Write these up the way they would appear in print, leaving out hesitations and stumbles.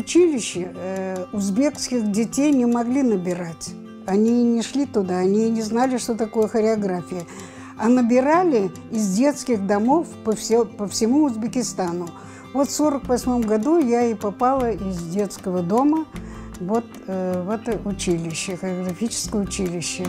училище узбекских детей не могли набирать. Они не шли туда, они не знали, что такое хореография. А набирали из детских домов по всему Узбекистану. Вот в 1948 году я и попала из детского дома вот в это училище, хореографическое училище.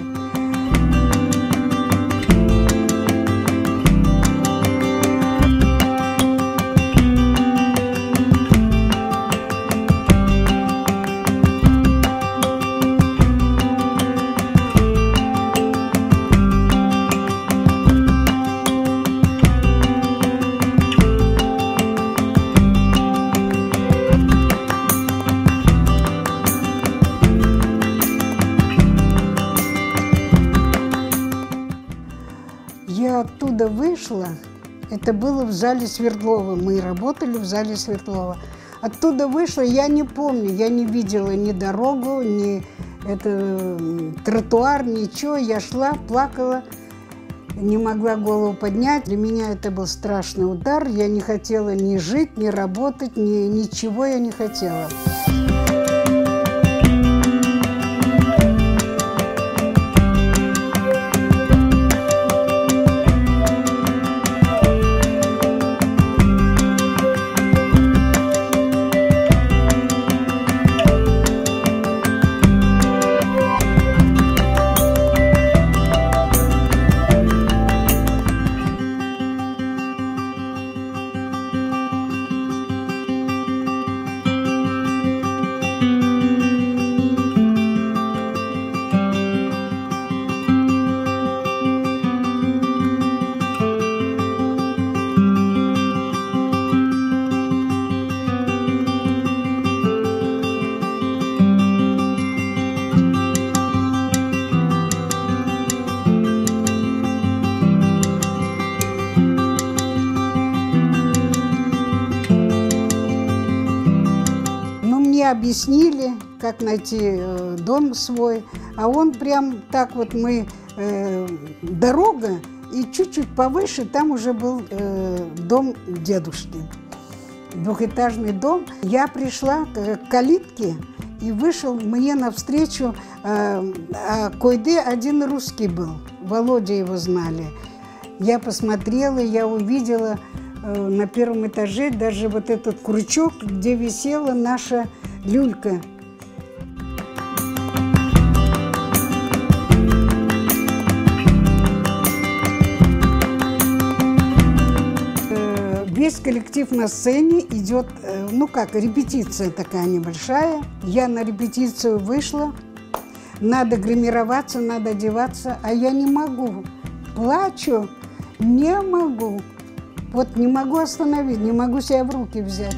Я оттуда вышла, это было в зале Свердлова, мы работали в зале Свердлова. Оттуда вышла, я не помню, я не видела ни дорогу, ни тротуар, ничего. Я шла, плакала, не могла голову поднять. Для меня это был страшный удар, я не хотела ни жить, ни работать, ничего я не хотела. Мне объяснили, как найти дом свой, а он прям так вот дорога, и чуть-чуть повыше там уже был дом дедушки, двухэтажный дом. Я пришла к калитке, и вышел мне навстречу койде один русский был, Володя его знали. Я посмотрела, я увидела на первом этаже даже вот этот крючок, где висела наша люлька. Весь коллектив на сцене идет, ну как, репетиция такая небольшая. Я на репетицию вышла, надо гримироваться, надо одеваться, а я не могу. Плачу, не могу. Вот не могу остановить, не могу себя в руки взять.